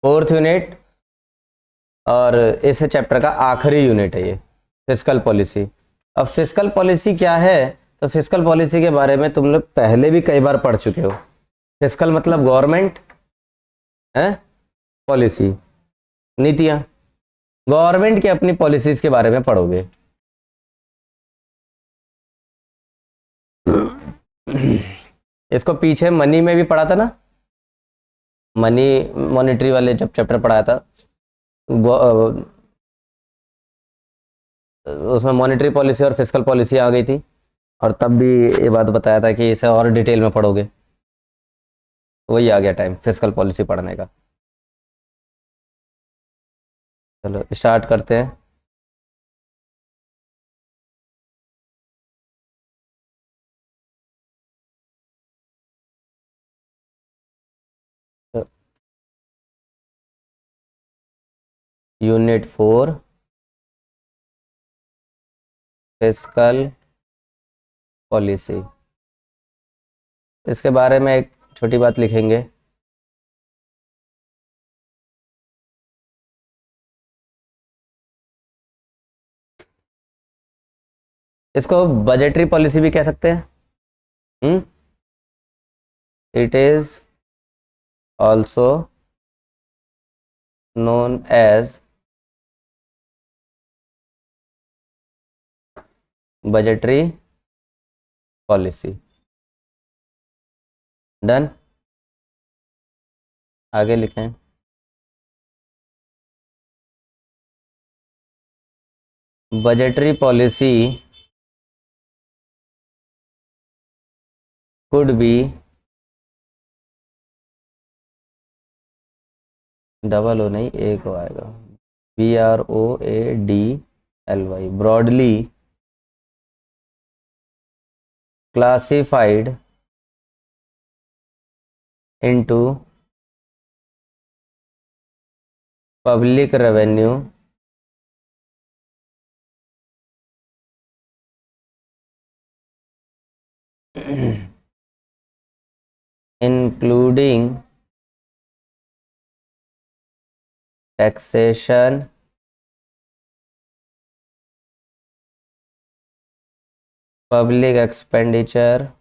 4th unit और इस chapter का आखिरी यूनिट है ये फिस्कल पॉलिसी। अब फिस्कल पॉलिसी क्या है, तो फिस्कल पॉलिसी के बारे में तुम लोग पहले भी कई बार पढ़ चुके हो। फिस्कल मतलब गवर्नमेंट है, पॉलिसी नीतियां, गवर्नमेंट की अपनी पॉलिसीज के बारे में पढ़ोगे। इसको पीछे मनी में भी पढ़ा था ना, मनी मॉनेटरी वाले जब चैप्टर पढ़ाया था उसमें मॉनेटरी पॉलिसी और फिस्कल पॉलिसी आ गई थी, और तब भी ये बात बताया था कि इसे और डिटेल में पढ़ोगे। वही आ गया टाइम फिस्कल पॉलिसी पढ़ने का। चलो स्टार्ट करते हैं। यूनिट 4 फिस्कल पॉलिसी, इसके बारे में एक छोटी बात लिखेंगे। इसको बजटरी पॉलिसी भी कह सकते हैं। It is also known as budgetary policy। Done, आगे लिखें। budgetary policy could be double O नहीं, एक ओ आएगा, BROADLY, broadly classified into public revenue including taxation, public expenditure,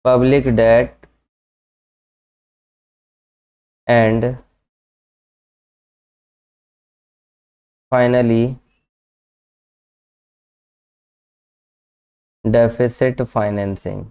public debt and finally deficit financing।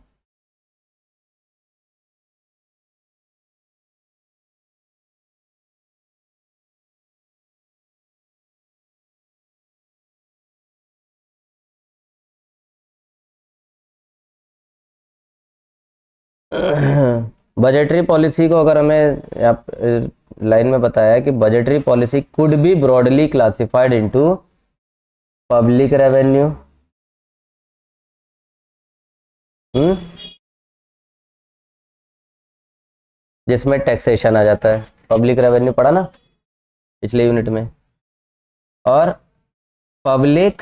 Budgetary policy को अगर हमें line में बताया है कि budgetary policy could be broadly classified into public revenue, जिसमें टैक्सेशन आ जाता है, पब्लिक रेवेन्यू पढ़ा ना पिछले यूनिट में, और पब्लिक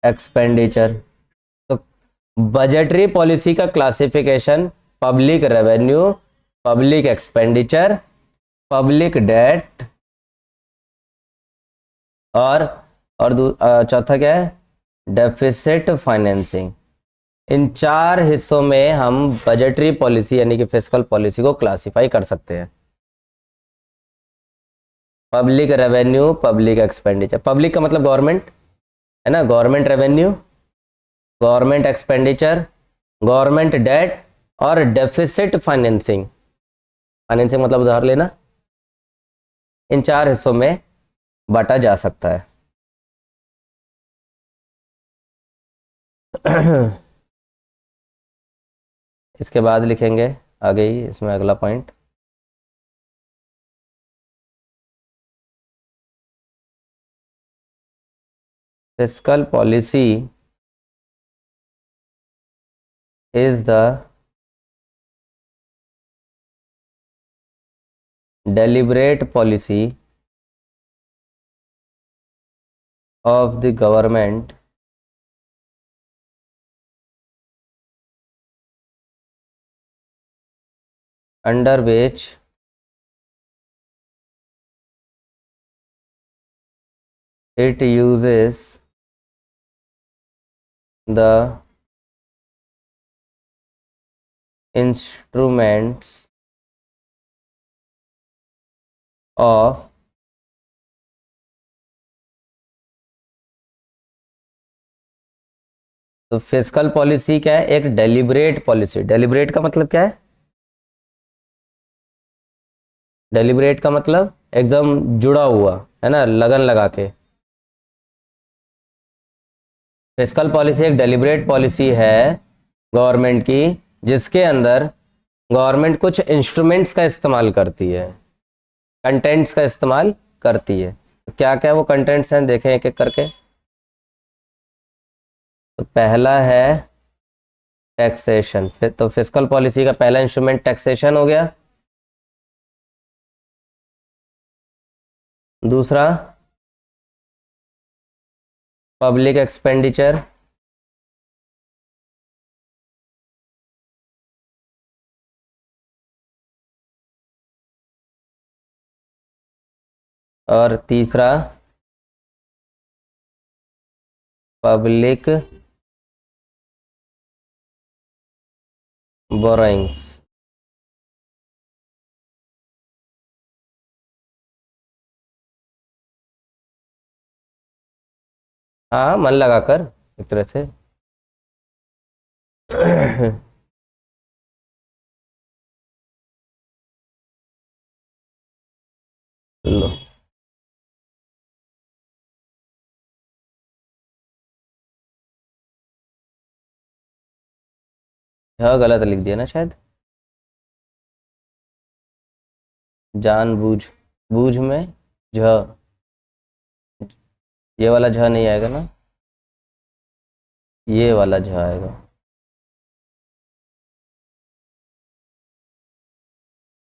एक्सपेंडिचर। तो बजटरी पॉलिसी का classification public revenue, public expenditure, public debt और चौथा क्या है, डेफिसिट फाइनेंसिंग। इन चार हिस्सों में हम बजटरी पॉलिसी यानी कि फिस्कल पॉलिसी को क्लासिफाई कर सकते हैं। Public revenue, public expenditure, public का मतलब गवर्नमेंट है ना, government revenue, government expenditure, government debt और डेफिसिट फाइनेंसिंग। फाइनेंसिंग मतलब उधार लेना। इन चार हिस्सों में बांटा जा सकता है। इसके बाद लिखेंगे आगे ही इसमें अगला point, fiscal policy is the deliberate policy of the government under which it uses the instruments of तो फिस्कल पॉलिसी क्या है? एक डेलिब्रेट पॉलिसी। डेलिब्रेट का मतलब क्या है? डेलिब्रेट का मतलब एकदम जुड़ा हुआ, है ना, लगन लगा के। फिस्कल पॉलिसी एक डेलिब्रेट पॉलिसी है गवर्नमेंट की, जिसके अंदर गवर्नमेंट कुछ इंस्ट्रूमेंट्स का इस्तेमाल करती है, कंटेंट्स का इस्तेमाल करती है। तो क्या क्या वो कंटेंट्स हैं, देखें एक एक करके। तो पहला है टैक्सेशन। तो फिस्कल पॉलिसी का पहला इंस्ट्रूमेंट टैक्सेशन हो गया। दूसरा पब्लिक एक्सपेंडिचर। और तीसरा पब्लिक बोरोइंग्स। हाँ, मन लगाकर एक तरह से। लो, हाँ गलत लिख दिया ना शायद। जानबूझ, बूझ में झ, ये वाला झ नहीं आएगा ना, ये वाला झ आएगा।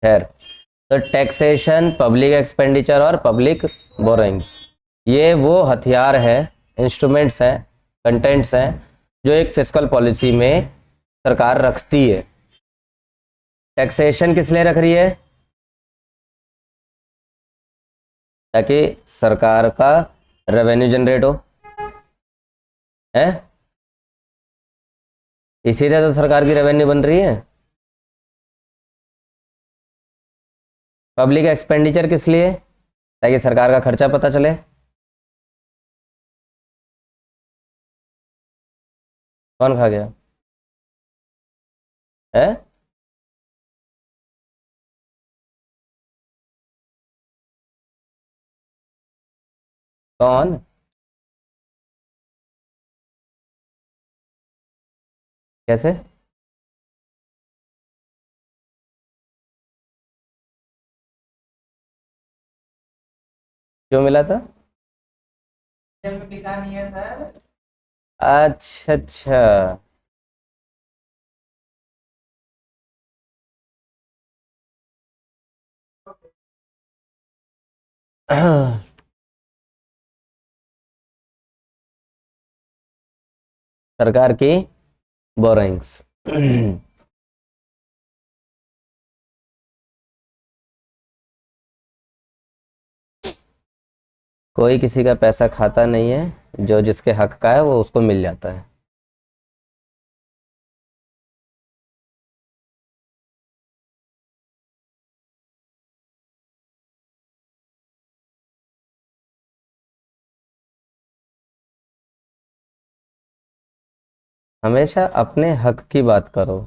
खैर, तो टैक्सेशन, पब्लिक एक्सपेंडिचर और पब्लिक बोरोइंग्स, ये वो हथियार है, इंस्ट्रूमेंट्स हैं, कंटेंट्स हैं जो एक फिस्कल पॉलिसी में सरकार रखती है। टैक्सेशन किस लिए रख रही है? ताकि सरकार का रेवेन्यू जनरेट हो, है, इसीलिए तो सरकार की रेवेन्यू बन रही है। पब्लिक एक्सपेंडिचर किस लिए? ताकि सरकार का खर्चा पता चले। कौन खा गया है? कौन? कैसे? क्यों मिला था? अच्छा अच्छा। सरकार की बोरोइंग्स। कोई किसी का पैसा खाता नहीं है, जो जिसके हक का है वो उसको मिल जाता है। हमेशा अपने हक की बात करो,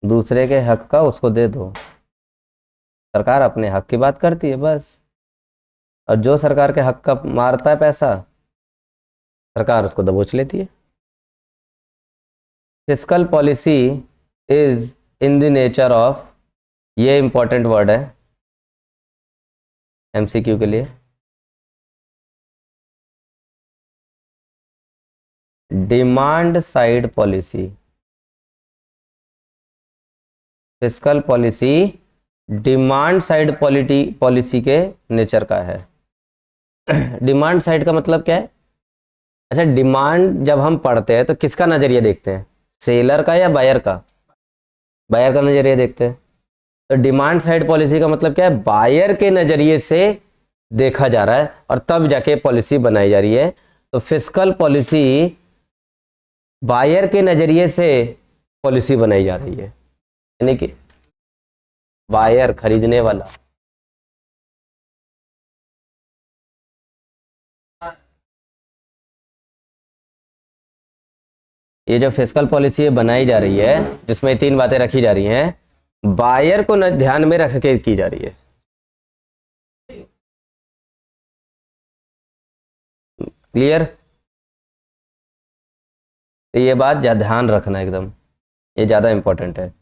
दूसरे के हक का उसको दे दो। सरकार अपने हक की बात करती है बस, और जो सरकार के हक का मारता है पैसा, सरकार उसको दबोच लेती है। Fiscal policy is in the nature of, ये इंपॉर्टेंट वर्ड है एमसीक्यू के लिए, demand side policy. Fiscal policy demand side policy के नेचर का है। डिमांड साइड का मतलब क्या है? अच्छा, डिमांड जब हम पढ़ते हैं तो किसका नजरिया देखते हैं, सेलर का या बायर का? बायर का नजरिया देखते हैं। तो डिमांड साइड पॉलिसी का मतलब क्या है, बायर के नजरिए से देखा जा रहा है और तब जाके पॉलिसी बनाई जा रही है। तो फिस्कल पॉलिसी बायर के नजरिए से पॉलिसी बनाई जा रही है, यानी कि बायर खरीदने वाला। ये जो फिस्कल पॉलिसी बनाई जा रही है जिसमें तीन बातें रखी जा रही हैं, बायर को ध्यान में रख के की जा रही है। क्लियर? तो ये बात ध्यान रखना एकदम, ये ज़्यादा इंपॉर्टेंट है।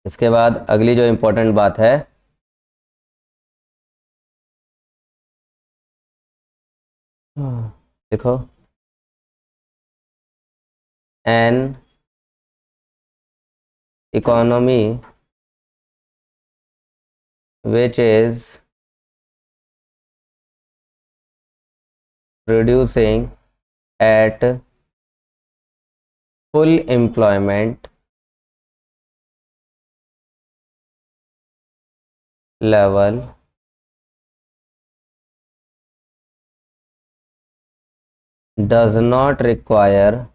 इसके बाद अगली जो इंपॉर्टेंट बात है, देखो, an economy which is producing at full employment level does not require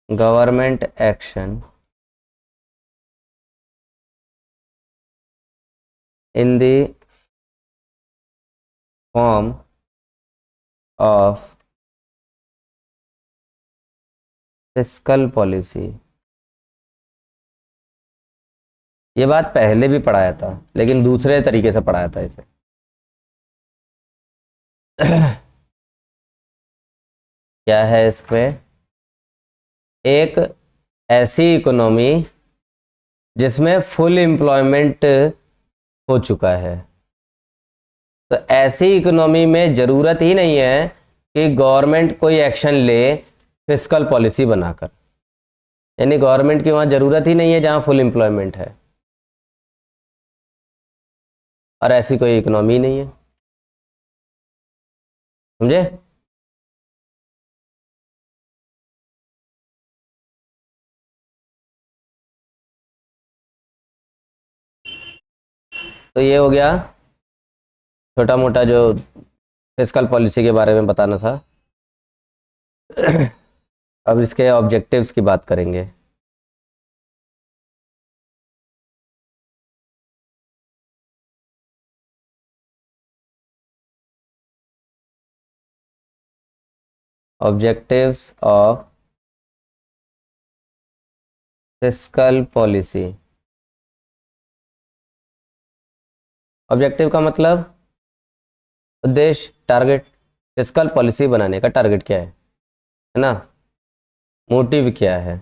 government action in the form of fiscal policy। ये बात पहले भी पढ़ाया था लेकिन दूसरे तरीके से पढ़ाया था इसे। क्या है इसमें, एक ऐसी इकोनॉमी जिसमें फुल एम्प्लॉयमेंट हो चुका है। तो ऐसी इकोनॉमी में ज़रूरत ही नहीं है कि गवर्नमेंट कोई एक्शन ले फिस्कल पॉलिसी बनाकर, यानी गवर्नमेंट की वहाँ ज़रूरत ही नहीं है जहाँ फुल एम्प्लॉयमेंट है, और ऐसी कोई इकोनॉमी नहीं है। समझे? तो ये हो गया छोटा मोटा जो फिस्कल पॉलिसी के बारे में बताना था। अब इसके ऑब्जेक्टिव्स की बात करेंगे। Objectives of fiscal policy. Objective का मतलब उद्देश्य, टारगेट। फिस्कल पॉलिसी बनाने का टारगेट क्या है ना, मोटिव क्या है।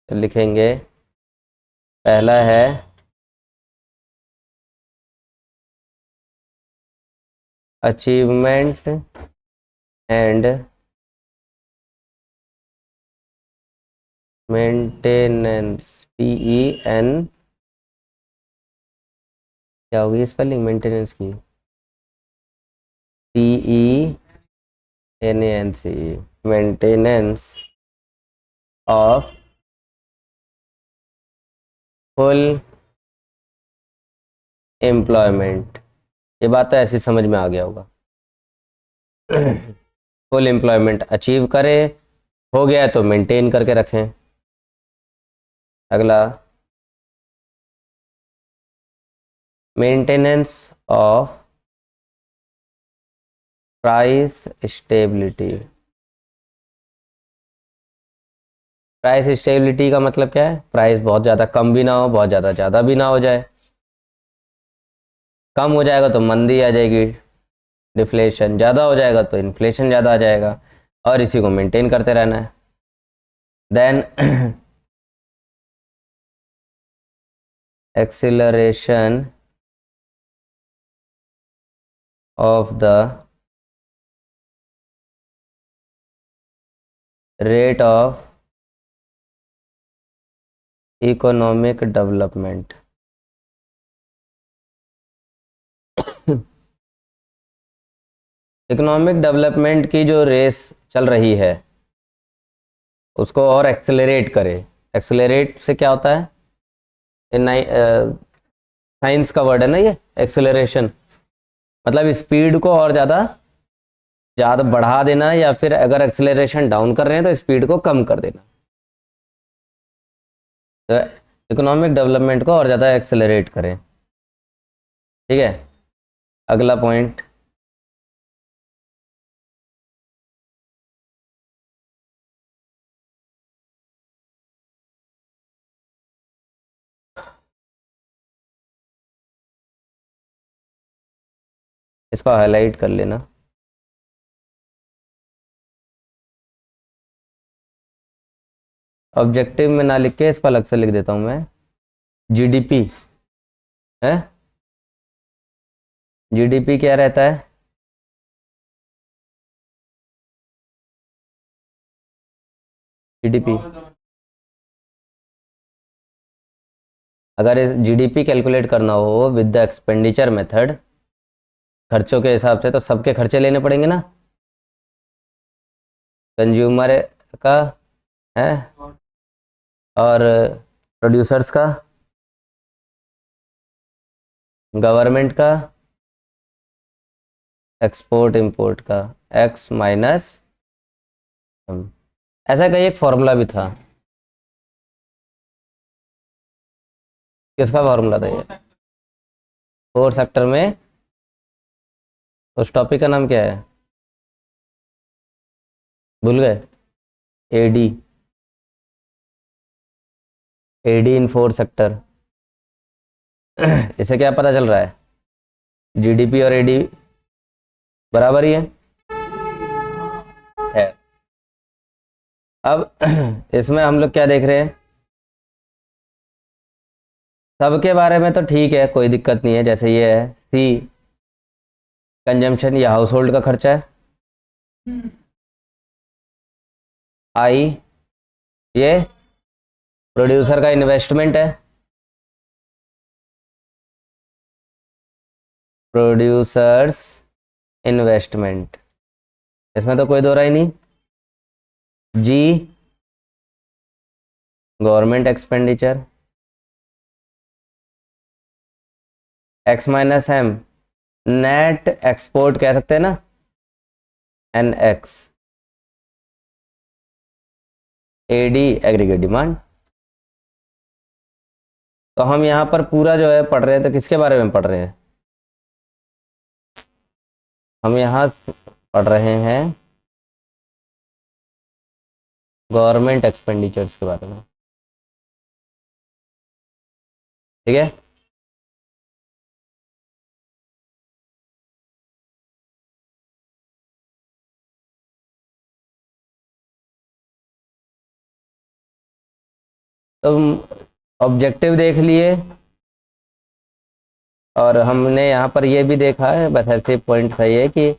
तो लिखेंगे, पहला है अचीवमेंट एंड मेंटेनेंस। PEN, क्या होगी स्पेलिंग मेंटेनेंस की? PENANC, maintenance of full employment. ये बात तो ऐसी समझ में आ गया होगा। फुल एम्प्लॉयमेंट अचीव करें, हो गया तो मेंटेन करके रखें। अगला, maintenance of price stability. Price stability का मतलब क्या है, प्राइस बहुत ज़्यादा कम भी ना हो, बहुत ज़्यादा ज़्यादा भी ना हो जाए। कम हो जाएगा तो मंदी आ जाएगी, डिफ्लेशन। ज़्यादा हो जाएगा तो इन्फ्लेशन ज़्यादा आ जाएगा, और इसी को मेंटेन करते रहना है। Then acceleration of the rate of economic development. Economic development की जो रेस चल रही है उसको और एक्सेलरेट करे। एक्सेलरेट से क्या होता है, साइंस का वर्ड है ना ये, एक्सेलरेशन, मतलब स्पीड को और ज़्यादा ज़्यादा बढ़ा देना, या फिर अगर एक्सेलरेशन डाउन कर रहे हैं तो स्पीड को कम कर देना। तो इकोनॉमिक डेवलपमेंट को और ज़्यादा एक्सेलरेट करें। ठीक है, अगला पॉइंट, इसको हाईलाइट कर लेना। ऑब्जेक्टिव में ना लिख के इसको अलग से लिख देता हूं मैं, जीडीपी है। जीडीपी क्या रहता है, जीडीपी, अगर जीडीपी कैलकुलेट करना हो विद द एक्सपेंडिचर मेथड, खर्चों के हिसाब से, तो सबके खर्चे लेने पड़ेंगे ना, कंज्यूमर का है और प्रोड्यूसर्स का, गवर्नमेंट का, एक्सपोर्ट इंपोर्ट का, एक्स माइनस एम। ऐसा कहीं एक फॉर्मूला भी था, किसका फॉर्मूला था ये, फोर सेक्टर में, उस टॉपिक का नाम क्या है, भूल गए, एडी, एडी इन फोर सेक्टर। इससे क्या पता चल रहा है, जीडीपी और एडी बराबर ही है। खैर, अब इसमें हम लोग क्या देख रहे हैं, सबके बारे में तो ठीक है, कोई दिक्कत नहीं है। जैसे ये है सी, कंजम्पशन, ये हाउस होल्ड का खर्चा है। आई, ये प्रोड्यूसर का इन्वेस्टमेंट है, प्रोड्यूसर्स इन्वेस्टमेंट, इसमें तो कोई दो राय नहीं। जी, government expenditure, X minus M, net export कह सकते हैं ना, N X, AD aggregate demand. तो हम यहाँ पर पूरा जो है पढ़ रहे हैं, तो किसके बारे में पढ़ रहे हैं, हम यहाँ पढ़ रहे हैं गवर्नमेंट एक्सपेंडिचर्स के बारे में। ठीक है, तो ऑब्जेक्टिव देख लिए, और हमने यहाँ पर ये भी देखा है, बस ऐसे पॉइंट सही है कि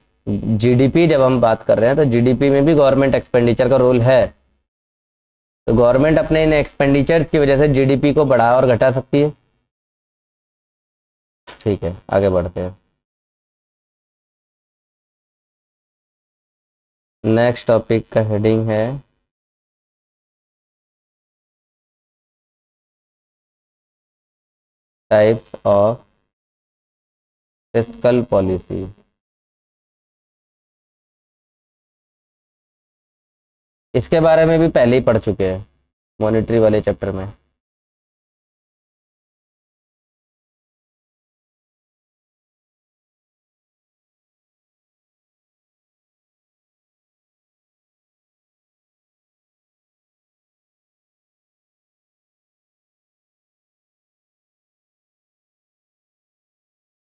जीडीपी जब हम बात कर रहे हैं तो जीडीपी में भी गवर्नमेंट एक्सपेंडिचर का रोल है। तो गवर्नमेंट अपने इन एक्सपेंडिचर की वजह से जीडीपी को बढ़ा और घटा सकती है। ठीक है, आगे बढ़ते हैं। नेक्स्ट टॉपिक का हेडिंग है टाइप्स ऑफ फिस्कल पॉलिसी। इसके बारे में भी पहले ही पढ़ चुके हैं मॉनेटरी वाले चैप्टर में।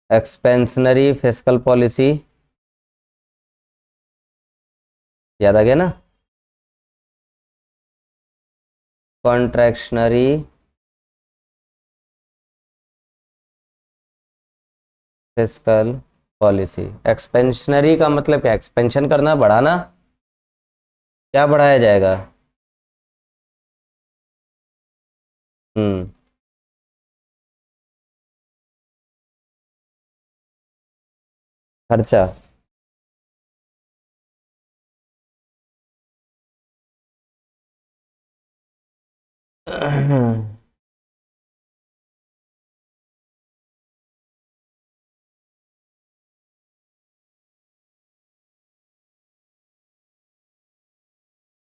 एक्सपेंशनरी फिस्कल पॉलिसी, याद आ गया ना, कॉन्ट्रैक्शनरी फिस्कल पॉलिसी। एक्सपेंशनरी का मतलब क्या, एक्सपेंशन करना, बढ़ाना, क्या बढ़ाया जाएगा, हम्म, खर्चा।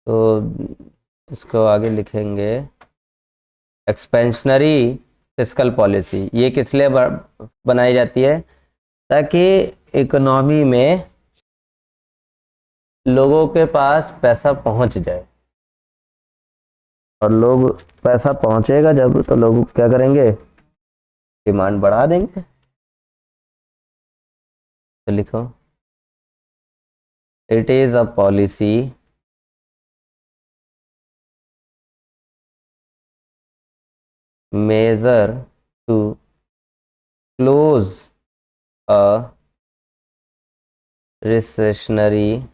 तो इसको आगे लिखेंगे, एक्सपेंशनरी फिस्कल पॉलिसी ये किस लिए बनाई जाती है, ताकि इकोनॉमी में लोगों के पास पैसा पहुंच जाए, और लोग पैसा पहुंचेगा जब तो लोग क्या करेंगे, डिमांड बढ़ा देंगे। तो लिखो, it is a policy measure to close a recessionary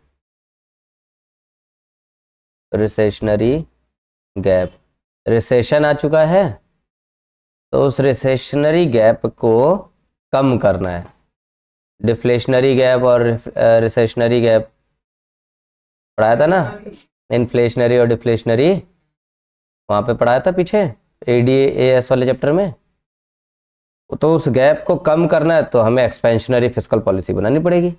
gap. Recession आ चुका है तो उस रिसेशनरी गैप को कम करना है। डिफ्लेशनरी गैप और रिसेशनरी गैप पढ़ाया था ना, इन्फ्लेशनरी और डिफ्लेशनरी, वहां पे पढ़ाया था पीछे एडीएएस वाले चैप्टर में। तो उस गैप को कम करना है तो हमें एक्सपेंशनरी फिस्कल पॉलिसी बनानी पड़ेगी।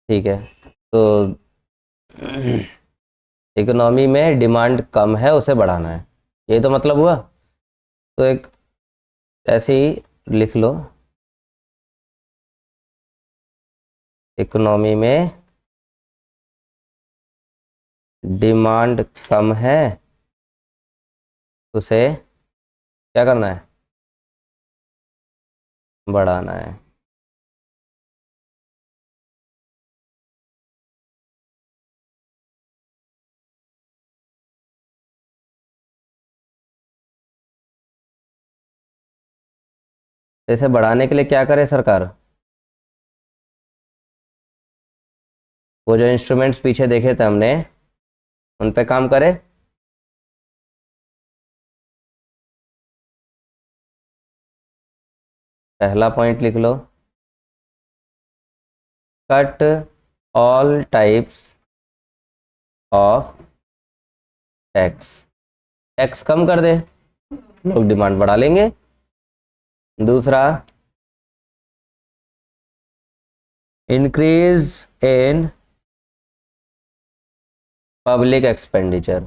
ठीक है, तो इकोनॉमी में डिमांड कम है उसे बढ़ाना है, ये तो मतलब हुआ। तो एक ऐसे ही लिख लो, इकोनॉमी में डिमांड कम है उसे क्या करना है, बढ़ाना है। तो इसे बढ़ाने के लिए क्या करे सरकार, वो जो इंस्ट्रूमेंट्स पीछे देखे थे हमने उन पे काम करे। पहला पॉइंट लिख लो, cut all types of tax. Tax कम कर दे, लोग डिमांड बढ़ा लेंगे। दूसरा, increase in public expenditure.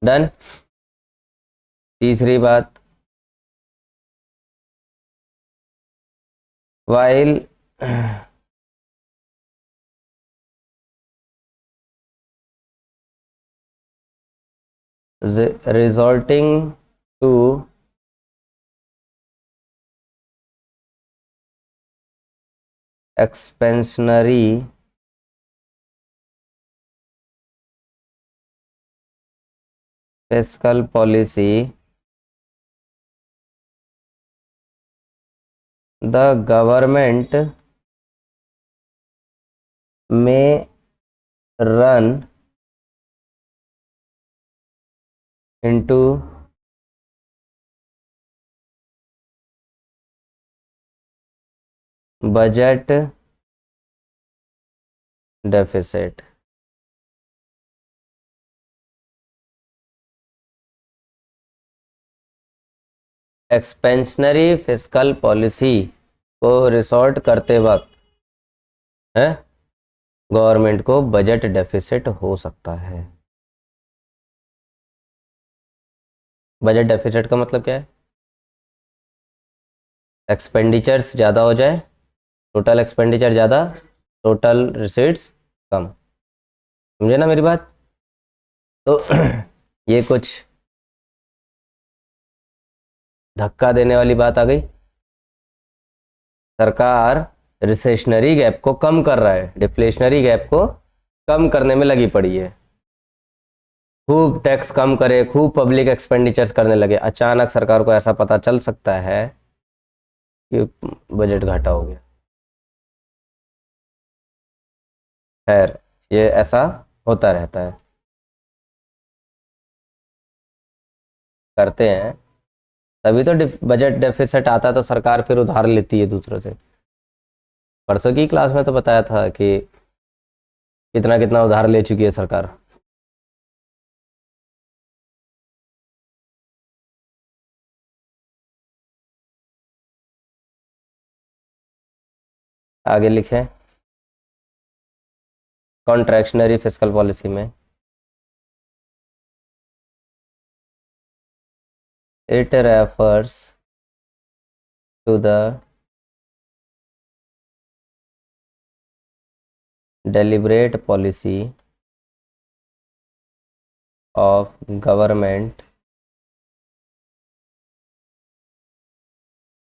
Done. तीसरी बात, while resorting to expansionary fiscal policy, the government may run into budget deficit. Expansionary fiscal policy को रिसोर्ट करते वक्त है गवर्नमेंट को बजट डेफिसिट हो सकता है। बजट डेफिसिट का मतलब क्या है, एक्सपेंडिचर्स ज़्यादा हो जाए, टोटल एक्सपेंडिचर ज़्यादा, टोटल रिसीट्स कम। समझे ना मेरी बात। तो ये कुछ धक्का देने वाली बात आ गई। सरकार रिसेशनरी गैप को कम कर रहा है, डिफ्लेशनरी गैप को कम करने में लगी पड़ी है। खूब टैक्स कम करे, खूब पब्लिक एक्सपेंडिचर्स करने लगे, अचानक सरकार को ऐसा पता चल सकता है कि बजट घाटा हो गया। खैर, ये ऐसा होता रहता है। करते हैं तभी तो बजट डेफिसिट आता है, तो सरकार फिर उधार लेती है दूसरों से। परसों की क्लास में तो बताया था कि कितना कितना उधार ले चुकी है सरकार। आगे लिखें, कॉन्ट्रैक्शनरी फिस्कल पॉलिसी में it refers to the deliberate policy of government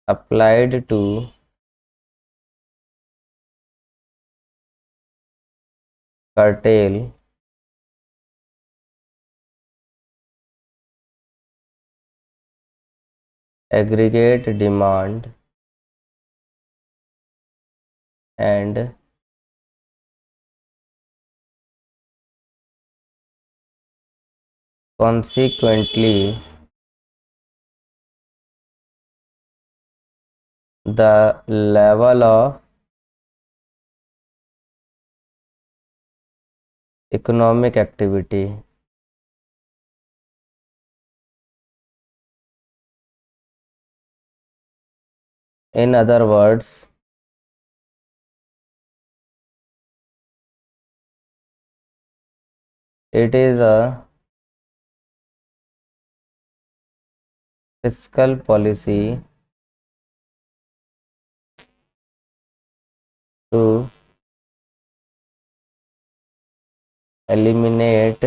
applied to curtail aggregate demand and consequently the level of economic activity. In other words, it is a fiscal policy to eliminate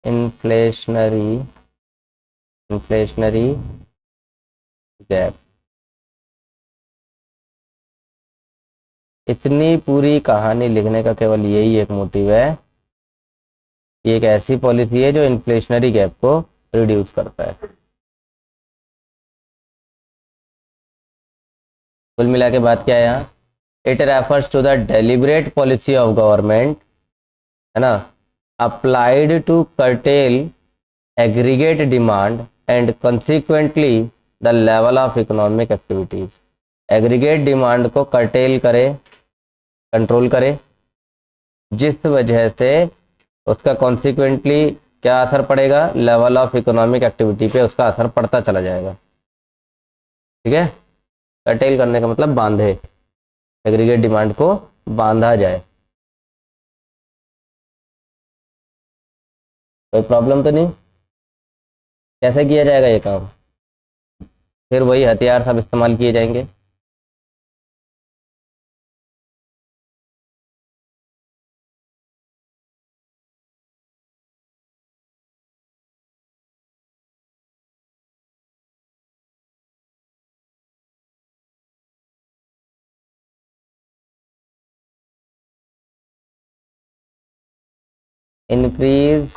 inflationary gap। इतनी पूरी कहानी लिखने का केवल यही एक motive है कि एक ऐसी पॉलिसी है जो इन्फ्लेशनरी गैप को रिड्यूस करता है। कुल मिला के बात क्या है यहाँ, it refers to the deliberate policy of government, है ना, applied to curtail aggregate demand and consequently the level of economic activities. Aggregate demand को कर्टेल करे, कंट्रोल करे, जिस वजह से उसका कॉन्सिक्वेंटली क्या असर पड़ेगा, लेवल ऑफ इकोनॉमिक एक्टिविटी पे उसका असर पड़ता चला जाएगा। ठीक है, कर्टेल करने का मतलब बांधे, एग्रीगेट डिमांड को बांधा जाए। कोई प्रॉब्लम तो नहीं? कैसे किया जाएगा ये काम? फिर वही हथियार सब इस्तेमाल किए जाएंगे। इंक्रीज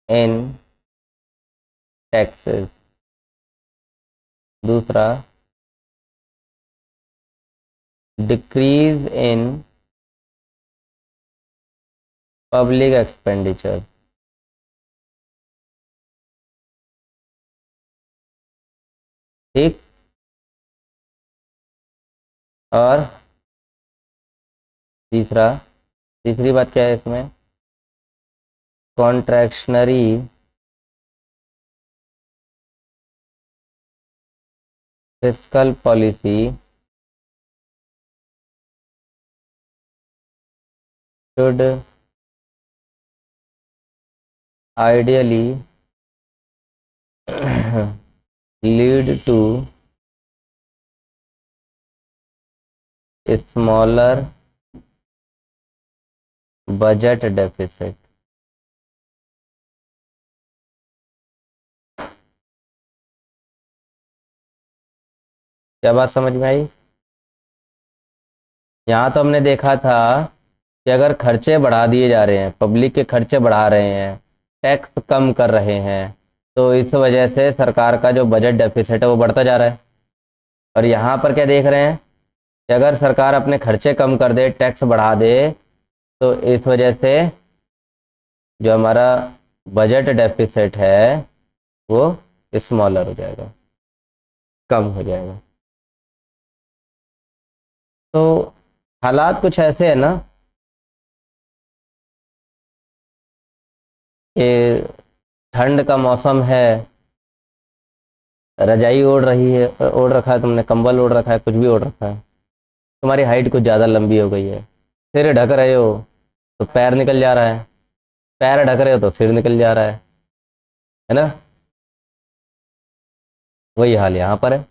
इन टैक्सेस, दूसरा डिक्रीज इन पब्लिक एक्सपेंडिचर। ठीक, और तीसरी बात क्या है इसमें, contractionary fiscal policy should ideally lead to a smaller budget deficit। क्या बात समझ में आई? यहाँ तो हमने देखा था कि अगर खर्चे बढ़ा दिए जा रहे हैं, पब्लिक के खर्चे बढ़ा रहे हैं, टैक्स कम कर रहे हैं, तो इस वजह से सरकार का जो बजट डेफिसिट है वो बढ़ता जा रहा है। और यहाँ पर क्या देख रहे हैं कि अगर सरकार अपने खर्चे कम कर दे, टैक्स बढ़ा दे, तो इस वजह से जो हमारा बजट डेफिसिट है वो स्मॉलर हो जाएगा, कम हो जाएगा। तो हालात कुछ ऐसे है ना कि ठंड का मौसम है, रजाई ओढ़ रही है, ओढ़ रखा है तुमने, कंबल ओढ़ रखा है, कुछ भी ओढ़ रखा है, तुम्हारी हाइट कुछ ज़्यादा लंबी हो गई है, सिर ढक रहे हो तो पैर निकल जा रहा है, पैर ढक रहे हो तो सिर निकल जा रहा है ना। वही हाल यहाँ पर है।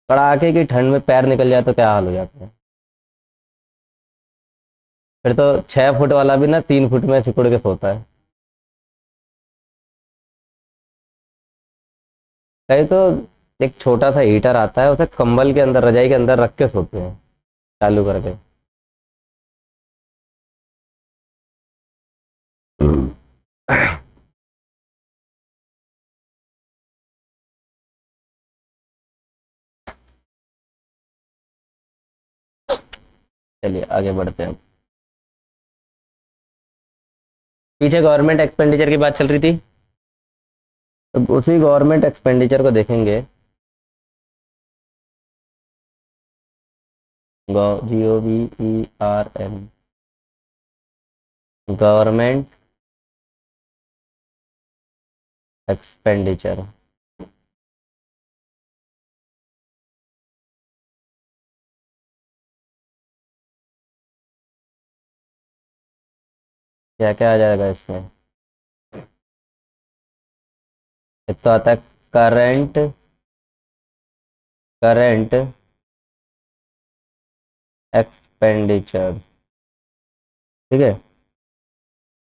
कड़ाके की ठंड में पैर निकल जाए तो क्या हाल हो जाता है। फिर तो 6 फुट वाला भी ना 3 फुट में सिकुड़ के सोता है। कहीं तो एक छोटा सा हीटर आता है, उसे कंबल के अंदर, रजाई के अंदर रख के सोते हैं चालू करके। चलिए आगे बढ़ते हैं। पीछे गवर्नमेंट एक्सपेंडिचर की बात चल रही थी, तो उसी गवर्नमेंट एक्सपेंडिचर को देखेंगे। GOVERN, government expenditure. क्या क्या आ जाएगा इसमें? एक तो आता है करंट, करंट एक्सपेंडिचर। ठीक है,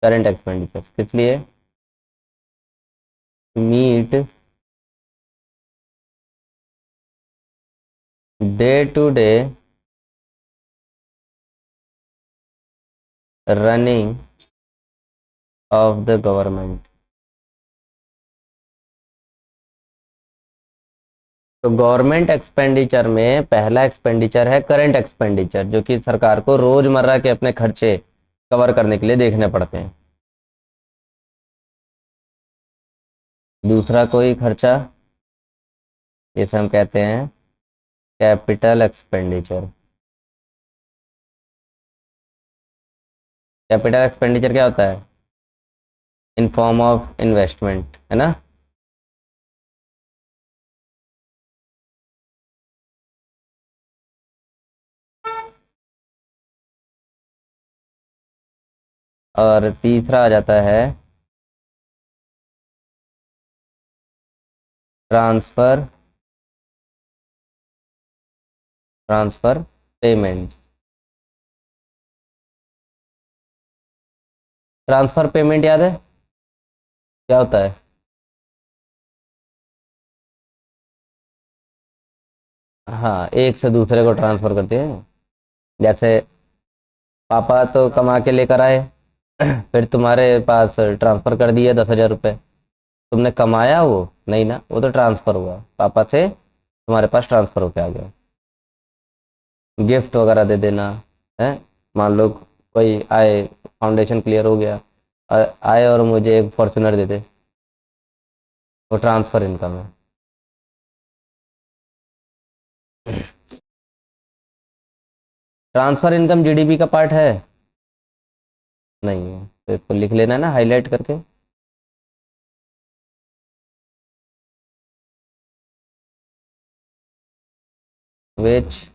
करंट एक्सपेंडिचर किस लिए? Meet day to day running of the government. तो गवर्नमेंट एक्सपेंडिचर में पहला एक्सपेंडिचर है करंट एक्सपेंडिचर, जो कि सरकार को रोजमर्रा के अपने खर्चे कवर करने के लिए देखने पड़ते हैं। दूसरा कोई खर्चा, इसे हम कहते हैं कैपिटल एक्सपेंडिचर। कैपिटल एक्सपेंडिचर क्या होता है? इन फॉर्म ऑफ इन्वेस्टमेंट, है ना। और तीसरा आ जाता है transfer, transfer payment. Transfer payment याद है क्या होता है? हाँ, एक से दूसरे को ट्रांसफर करते हैं। जैसे पापा तो कमा के लेकर आए, फिर तुम्हारे पास ट्रांसफर कर दिए 10,000 रुपये। तुमने कमाया वो नहीं ना, वो तो ट्रांसफर हुआ पापा से, तुम्हारे पास ट्रांसफर होके आ गया। गिफ्ट वगैरह दे देना है। मान लो कोई आए, फाउंडेशन क्लियर हो गया, आए और मुझे एक फॉर्चुनर दे दे, वो ट्रांसफर इनकम है। ट्रांसफर इनकम जीडीपी का पार्ट है नहीं है, तो इसको लिख लेना है ना हाईलाइट करके। which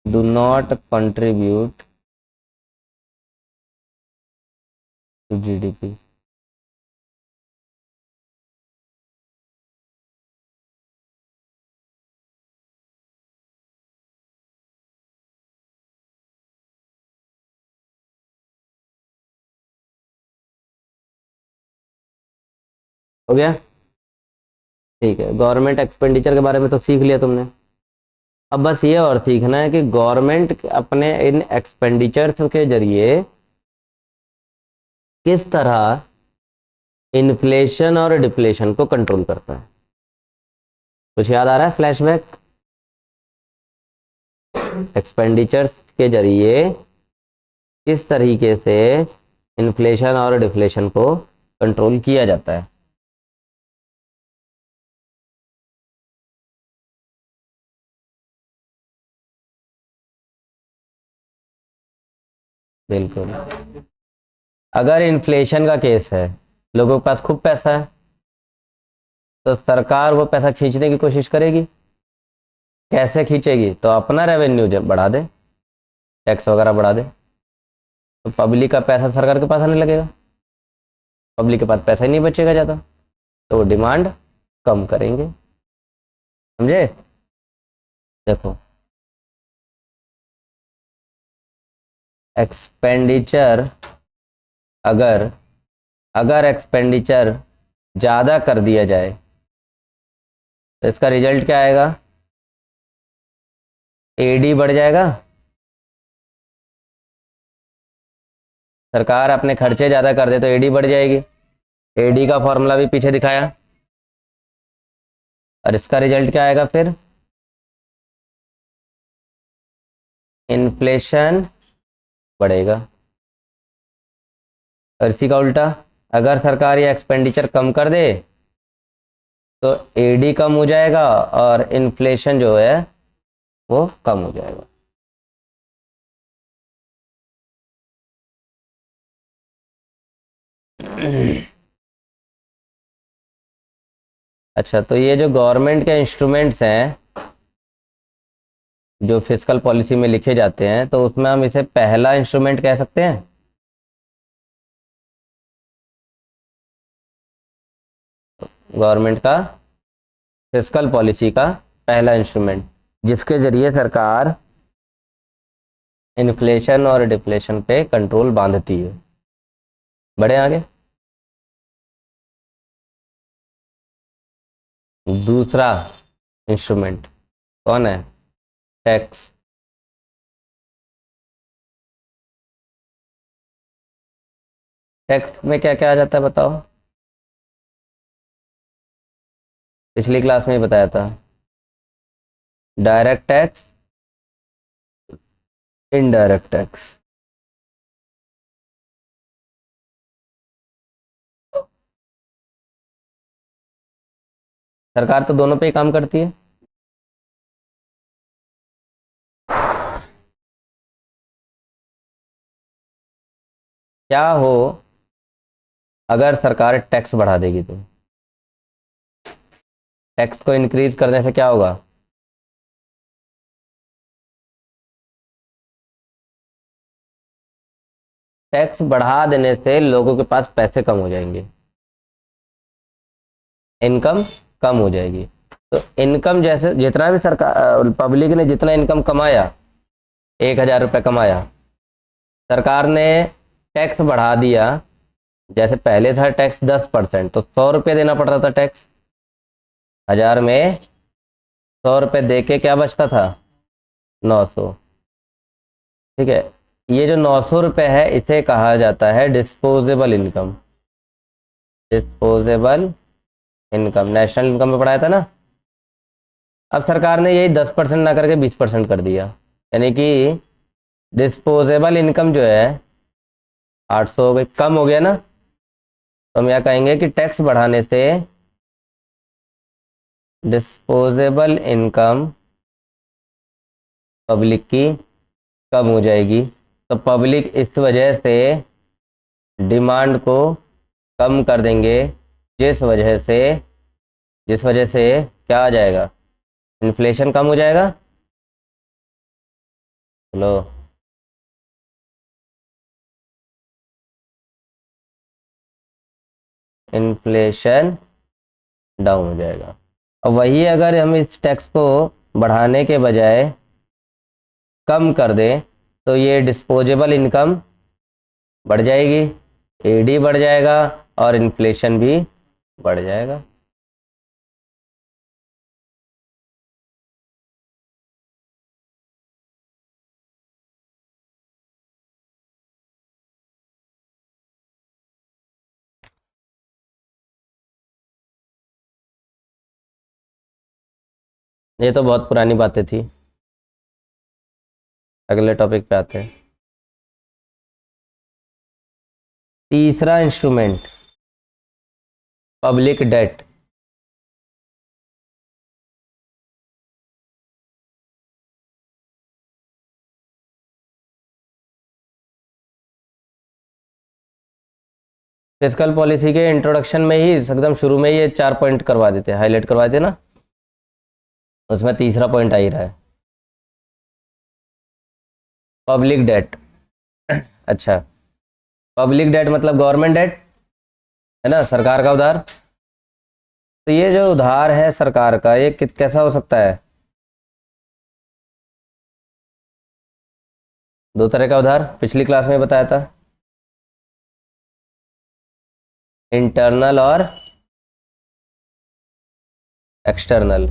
do not contribute to GDP। हो गया, ठीक है। गवर्नमेंट एक्सपेंडिचर के बारे में तो सीख लिया तुमने। अब बस ये और सीखना है कि गवर्नमेंट अपने इन एक्सपेंडिचर्स के जरिए किस तरह इन्फ्लेशन और डिफ्लेशन को कंट्रोल करता है। कुछ याद आ रहा है? फ्लैशबैक। एक्सपेंडिचर्स जिसके जरिए किस तरीके से इन्फ्लेशन और डिफ्लेशन को कंट्रोल किया जाता है। बिल्कुल। अगर इन्फ्लेशन का केस है, लोगों के पास खूब पैसा है, तो सरकार वो पैसा खींचने की कोशिश करेगी। कैसे खींचेगी? तो अपना रेवेन्यू जब बढ़ा दे, टैक्स वगैरह बढ़ा दे, तो पब्लिक का पैसा सरकार के पास आने लगेगा, पब्लिक के पास पैसा ही नहीं बचेगा ज़्यादा, तो वो डिमांड कम करेंगे। समझे? देखो, एक्सपेंडिचर, अगर अगर एक्सपेंडिचर ज़्यादा कर दिया जाए तो इसका रिजल्ट क्या आएगा? एडी बढ़ जाएगा। सरकार अपने खर्चे ज़्यादा कर दे तो एडी बढ़ जाएगी। एडी का फॉर्मूला भी पीछे दिखाया। और इसका रिजल्ट क्या आएगा फिर? इन्फ्लेशन बढ़ेगा। और इसी का उल्टा, अगर सरकार ये एक्सपेंडिचर कम कर दे तो एडी कम हो जाएगा और इन्फ्लेशन जो है वो कम हो जाएगा। अच्छा, तो ये जो गवर्नमेंट के इंस्ट्रूमेंट्स हैं जो फिस्कल पॉलिसी में लिखे जाते हैं, तो उसमें हम इसे पहला इंस्ट्रूमेंट कह सकते हैं। गवर्नमेंट का फिस्कल पॉलिसी का पहला इंस्ट्रूमेंट, जिसके जरिए सरकार इन्फ्लेशन और डिफ्लेशन पे कंट्रोल बांधती है। बढ़े आगे। दूसरा इंस्ट्रूमेंट कौन है? टैक्स। टैक्स में क्या क्या आ जाता है बताओ? पिछली क्लास में ही बताया था। Direct tax, indirect tax. सरकार तो दोनों पे ही काम करती है। क्या हो अगर सरकार टैक्स बढ़ा देगी? तो टैक्स को इंक्रीज करने से क्या होगा? टैक्स बढ़ा देने से लोगों के पास पैसे कम हो जाएंगे, इनकम कम हो जाएगी। तो इनकम जैसे जितना भी सरकार पब्लिक ने जितना इनकम कमाया, 1,000 रुपये कमाया, सरकार ने टैक्स बढ़ा दिया। जैसे पहले था टैक्स 10%, तो 100 रुपये देना पड़ता था टैक्स। 1,000 में 100 रुपये दे के क्या बचता था? 900। ठीक है, ये जो 900 रुपये है इसे कहा जाता है disposable income. Disposable income national income में पढ़ाया था ना। अब सरकार ने यही 10% ना करके 20% कर दिया, यानी कि डिस्पोजेबल इनकम जो है 800 हो गई, कम हो गया ना। तो हम यह कहेंगे कि टैक्स बढ़ाने से डिस्पोजेबल इनकम पब्लिक की कम हो जाएगी। तो पब्लिक इस वजह से डिमांड को कम कर देंगे, जिस वजह से क्या आ जाएगा? इन्फ्लेशन कम हो जाएगा। हेलो। इन्फ्लेशन डाउन हो जाएगा। और वही अगर हम इस टैक्स को बढ़ाने के बजाय कम कर दें तो ये डिस्पोजेबल इनकम बढ़ जाएगी, एडी बढ़ जाएगा और इन्फ्लेशन भी बढ़ जाएगा। ये तो बहुत पुरानी बातें थी। अगले टॉपिक पे आते हैं। तीसरा instrument, public debt. Fiscal policy के इंट्रोडक्शन में ही एकदम शुरू में ही ये 4 पॉइंट करवा देते हैं, हाईलाइट करवा देते हैं ना, उसमें तीसरा पॉइंट आ ही रहा है, पब्लिक डेट। अच्छा, पब्लिक डेट मतलब गवर्नमेंट डेट है ना, सरकार का उधार। तो ये जो उधार है सरकार का, ये कैसा हो सकता है? दो तरह का उधार पिछली क्लास में बताया था, इंटरनल और एक्सटर्नल।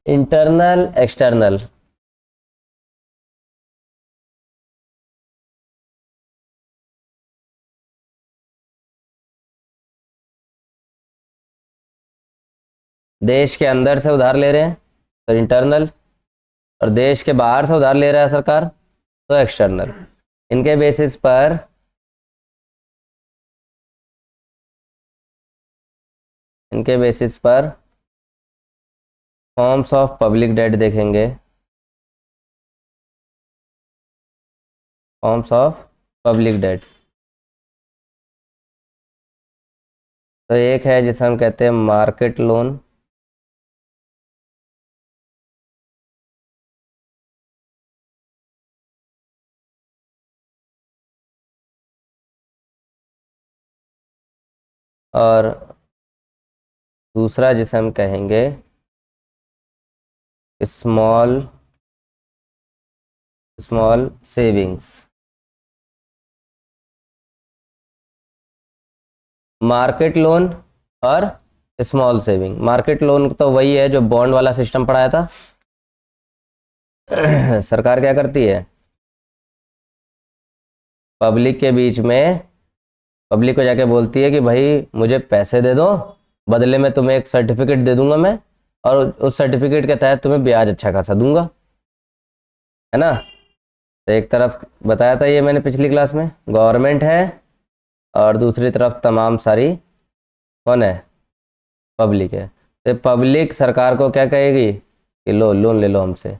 Internal, external. देश के अंदर से उधार ले रहे हैं तो इंटरनल, और देश के बाहर से उधार ले रहा है सरकार तो एक्सटर्नल। इनके बेसिस पर फॉर्म्स ऑफ पब्लिक डेट देखेंगे, फॉर्म्स ऑफ पब्लिक डेट। तो एक है जिसे हम कहते हैं मार्केट लोन, और दूसरा जिसे हम कहेंगे small small savings. Market loan और स्मॉल सेविंग। मार्केट लोन तो वही है जो बॉन्ड वाला सिस्टम पढ़ाया था। सरकार क्या करती है, पब्लिक के बीच में, पब्लिक को जाके बोलती है कि भाई मुझे पैसे दे दो, बदले में तुम्हें एक सर्टिफिकेट दे दूंगा मैं, और उस सर्टिफिकेट के तहत तुम्हें ब्याज अच्छा खासा दूंगा, है ना। तो एक तरफ बताया था ये मैंने पिछली क्लास में, गवर्नमेंट है, और दूसरी तरफ तमाम सारी कौन है, पब्लिक है। तो पब्लिक सरकार को क्या कहेगी कि लो लोन ले लो हमसे।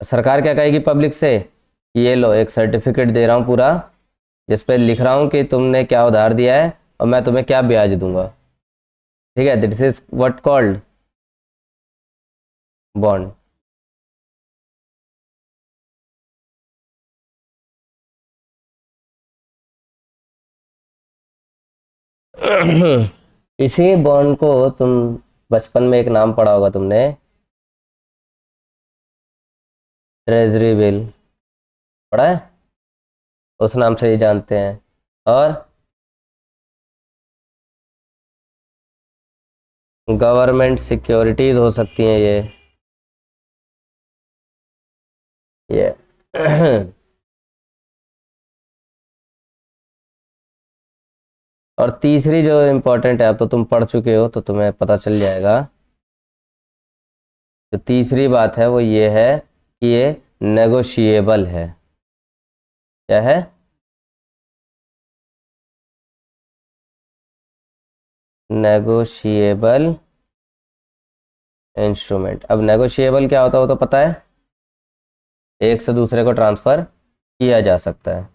सरकार क्या कहेगी पब्लिक से, कि ये लो एक सर्टिफिकेट दे रहा हूँ पूरा, जिस पे लिख रहा हूँ कि तुमने क्या उधार दिया है और मैं तुम्हें क्या ब्याज दूंगा। ठीक है, this is what called bond. इसी बॉन्ड को तुम बचपन में एक नाम पढ़ा होगा तुमने, ट्रेजरी बिल पढ़ा है, उस नाम से ही जानते हैं। और गवर्नमेंट सिक्योरिटीज हो सकती हैं ये और तीसरी जो इम्पोर्टेंट है, अब तो तुम पढ़ चुके हो तो तुम्हें पता चल जाएगा। जो तीसरी बात है वो ये है कि ये नेगोशिएबल है। क्या है, नेगोशिएबल इंस्ट्रूमेंट। अब नेगोशिएबल क्या होता है वो तो पता है, एक से दूसरे को ट्रांसफर किया जा सकता है।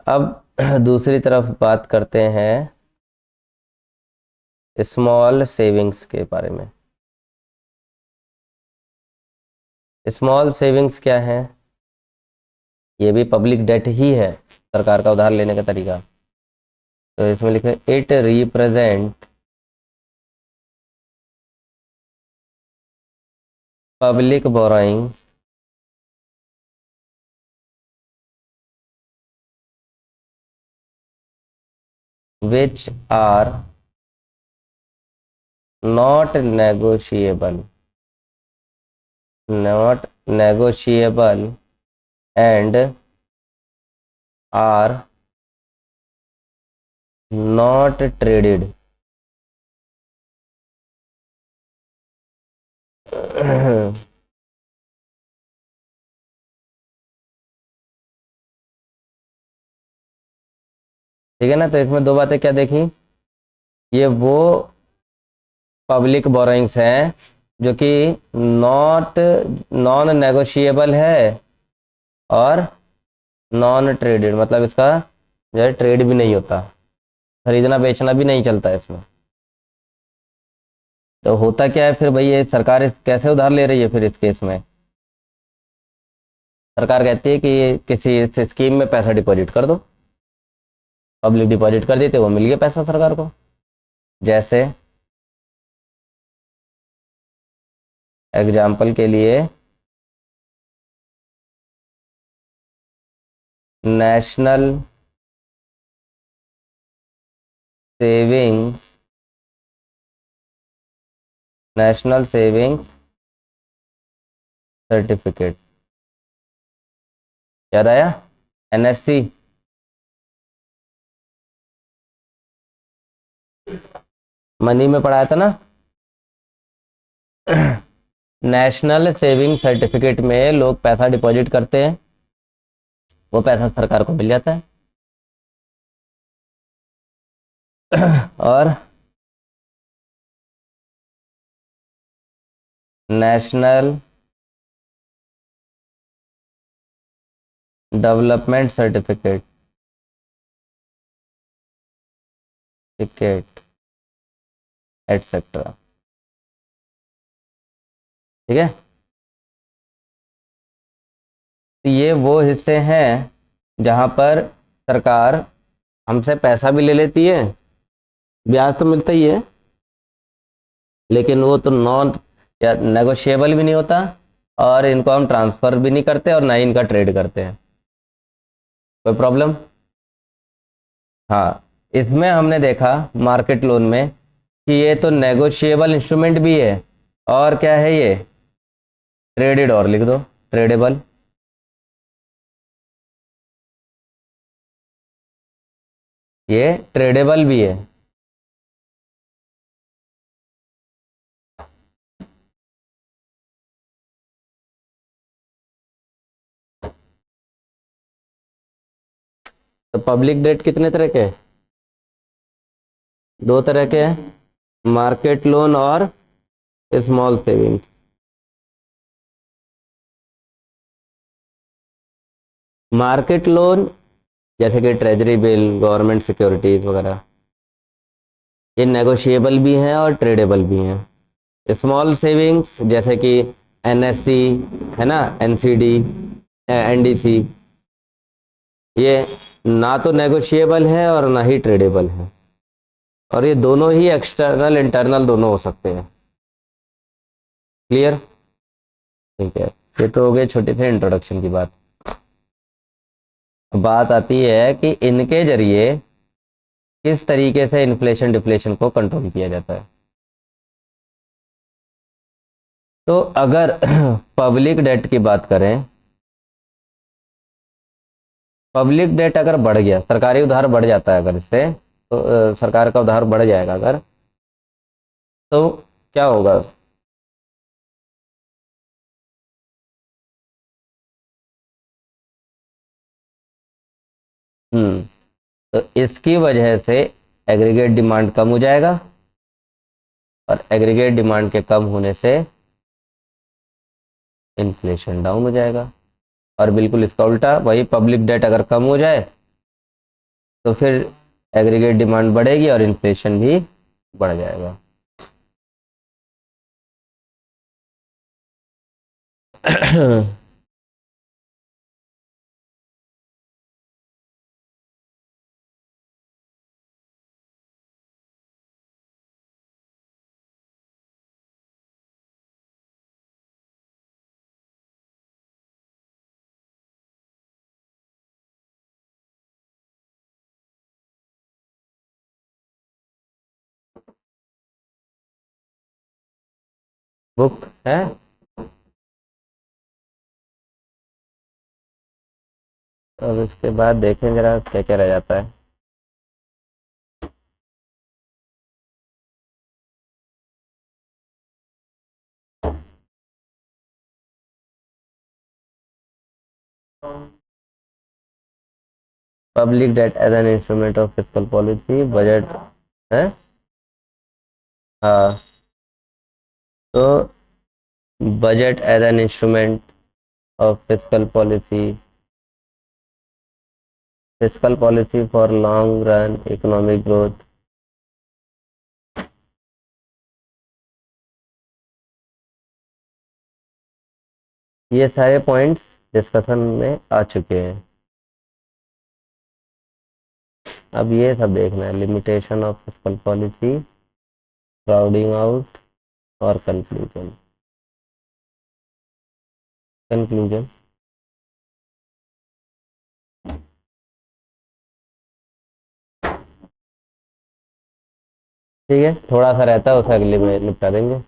अब दूसरी तरफ बात करते हैं स्मॉल सेविंग्स के बारे में। स्मॉल सेविंग्स क्या है, ये भी पब्लिक डेट ही है, सरकार का उधार लेने का तरीका। तो इसमें लिखे it represent public borrowing which are not negotiable। Not negotiable and are not traded. ठीक है ना, तो इसमें दो बातें क्या देखी, ये वो पब्लिक बोरोइंग्स हैं जो कि नॉट नॉन नेगोशिएबल है और नॉन ट्रेडेड, मतलब इसका जो है ट्रेड भी नहीं होता, खरीदना बेचना भी नहीं चलता इसमें। तो होता क्या है फिर भाई, ये सरकार कैसे उधार ले रही है फिर इस केस में, सरकार कहती है कि ये किसी स्कीम में पैसा डिपॉजिट कर दो, पब्लिक डिपॉजिट कर देते, वो मिल गया पैसा सरकार को। जैसे एग्जाम्पल के लिए national saving national saving certificate, याद आया, एनएससी, मनी में पढ़ाया था ना। नेशनल सेविंग सर्टिफिकेट में लोग पैसा डिपॉजिट करते हैं, वो पैसा सरकार को मिल जाता है। और national development certificate ticket etcetera. ठीक है, तो ये वो हिस्से हैं जहां पर सरकार हमसे पैसा भी ले लेती है, ब्याज तो मिलता ही है, लेकिन वो तो नॉन या नेगोशिएबल भी नहीं होता, और इनको हम ट्रांसफर भी नहीं करते और ना ही इनका ट्रेड करते हैं। कोई प्रॉब्लम? हाँ, इसमें हमने देखा मार्केट लोन में कि ये तो नेगोशिएबल इंस्ट्रूमेंट भी है, और क्या है ये, ट्रेडेड, और लिख दो ट्रेडेबल। ये ट्रेडेबल भी है। तो पब्लिक डेट कितने तरह के हैं? दो तरह के हैं, मार्केट लोन और स्मॉल सेविंग्स। मार्केट लोन जैसे कि ट्रेजरी बिल, गवर्नमेंट सिक्योरिटीज वगैरह, ये नेगोशिएबल भी हैं और ट्रेडेबल भी हैं। स्मॉल सेविंग्स जैसे कि एनएससी है ना, एनसीडी, एनडीसी, ये ना तो नेगोशिएबल है और ना ही ट्रेडेबल है, और ये दोनों ही एक्सटर्नल इंटरनल दोनों हो सकते हैं। क्लियर? ठीक है, ये तो हो गए छोटे से इंट्रोडक्शन की बात। बात आती है कि इनके जरिए किस तरीके से इन्फ्लेशन डिफ्लेशन को कंट्रोल किया जाता है। तो अगर पब्लिक डेट की बात करें, पब्लिक डेट अगर बढ़ गया, सरकारी उधार बढ़ जाता है अगर इससे, तो सरकार का उधार बढ़ जाएगा अगर, तो क्या होगा? हम्म, तो इसकी वजह से एग्रीगेट डिमांड कम हो जाएगा, और एग्रीगेट डिमांड के कम होने से इन्फ्लेशन डाउन हो जाएगा। और बिल्कुल इसका उल्टा, वही पब्लिक डेट अगर कम हो जाए तो फिर एग्रीगेट डिमांड बढ़ेगी और इन्फ्लेशन भी बढ़ जाएगा। बुक है? अब इसके बाद देखें जरा क्या क्या रह जाता है। Public debt as an instrument of fiscal policy, budget है। हाँ, तो budget as an instrument of fiscal policy, fiscal policy for long run economic growth. ये सारे पॉइंट्स डिस्कशन में आ चुके हैं। अब ये सब देखना है, limitation of fiscal policy, crowding out और कंक्लूजन। कंक्लूजन ठीक है, थोड़ा सा रहता है, उसे अगले में निपटा देंगे।